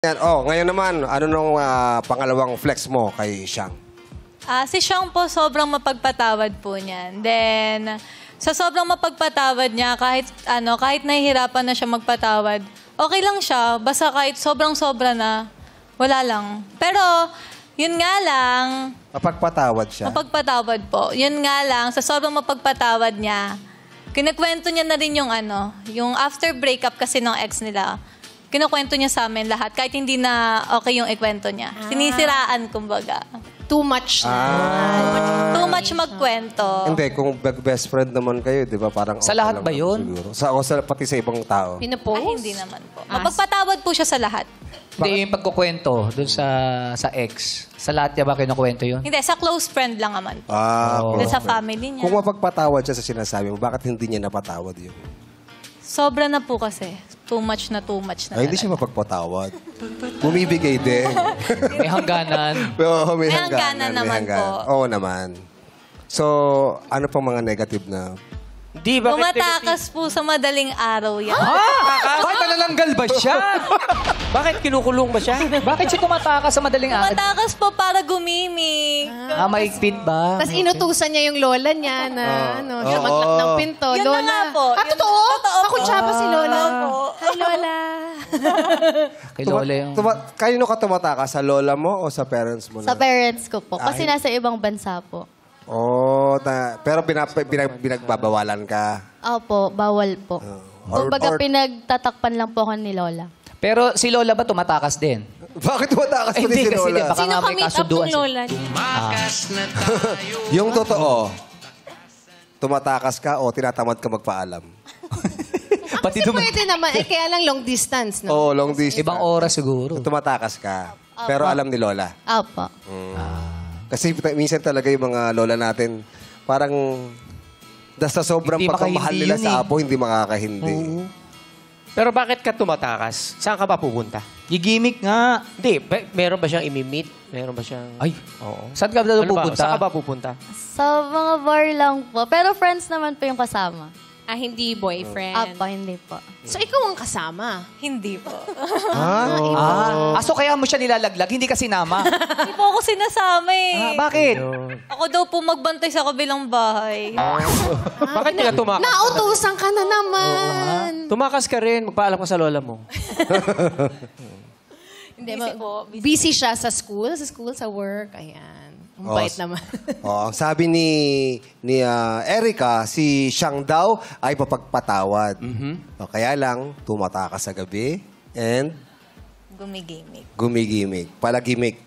Yan. Oh, ngayon naman, ano nung pangalawang flex mo kay Siang? Si Siang po, sobrang mapagpatawad po niyan. Then, sa sobrang mapagpatawad niya, kahit nahihirapan na siya magpatawad, okay lang siya. Basta kahit sobrang-sobra na, wala lang. Pero, yun nga lang, Mapagpatawad siya? mapagpatawad po. Yun nga lang, sa sobrang mapagpatawad niya, kinakwento niya na rin yung after breakup kasi ng ex nila. Kinukwento niya sa amin lahat, kahit hindi na okay yung ikwento niya. Sinisiraan, kumbaga. Too much na. Too much magkwento. Hindi, kung best friend naman kayo, di ba? Parang Sa okay lahat lang ba naman yun? Siguro. Pati sa ibang tao. Pinapost? Ay, hindi naman po. Mapagpatawad po siya sa lahat. Hindi, yung pagkukwento dun sa ex. Sa lahat niya ba kinukwento yun? Hindi, sa close friend lang naman po. Oh. Hindi sa family niya. Kung mapagpatawad siya sa sinasabi mo, bakit hindi niya napatawad yun? Sobra na po kasi. Too much na Ay, hindi siya mapagpatawad. Bumibigay din. May hangganan. Oo, May hangganan naman po. Oo naman. So, ano pang mga negative na? Di, bakit Tumatakas po sa madaling araw yan. Bakit nanananggal ba siya? Bakit kinukulong ba siya? Bakit siya tumatakas sa madaling araw? Tumatakas po para gumimik. Maigpit ba? Tapos inutusan niya yung lola niya na siya mag-lock ng pinto. Yun na Lola. nga po. Yun Totoo? na- totoo Ako po. tsaba si Lola. po. Hi, Lola. Kay Lola yung... Kanino ka tumatakas? Sa lola mo o sa parents mo na? Sa parents ko po. Kasi nasa ibang bansa po. Oh, pero binagbabawalan ka. Opo, bawal po. Kumbaga pinagtatakpan lang po ako ni Lola. Pero si Lola ba tumatakas din? Bakit tumatakas Ay, mo din hindi si kasi lola? baka Sino nga may ka-meet up kasunduan ng siya. lola niya? Yung totoo, tumatakas ka o tinatamad ka magpaalam? Pati Kasi pwede naman. Kaya lang long distance, no? Oo, long distance. Ibang oras siguro. Tumatakas ka. Pero alam ni lola. Opo. Kasi minsan talaga yung mga lola natin, parang sa sobrang Hindi pagmamahal makahindi nila yun sa eh. apo, hindi makakahindi. Pero bakit ka tumatakas? Saan ka ba pupunta? Gigimik nga. Hindi, meron ba siyang imi-meet? Meron ba siyang... Ay, Oo. saan ka daw Ano ba? pupunta? Saan ka ba pupunta? Sa mga bar lang po. Pero friends naman po yung kasama. Hindi boyfriend. Opo, hindi po. So, ikaw ang kasama. Hindi po. So kaya mo siya nilalaglag, hindi ka sinama. Hindi po ako sinasama eh. Bakit? Ako daw po magbantay sa kabilang bahay. Bakit hindi ka tumakas? Nautusan ka na naman. Tumakas ka rin, magpaalam ka sa lola mo. Hindi, Busy po, busy. busy siya sa school, sa work. Ayan. Ang bait naman. Ang sabi ni Erica, si Siang daw ay mapagpatawad. O, kaya lang, tumatakas sa gabi and Gumigimik. gumigimik. Palagimik.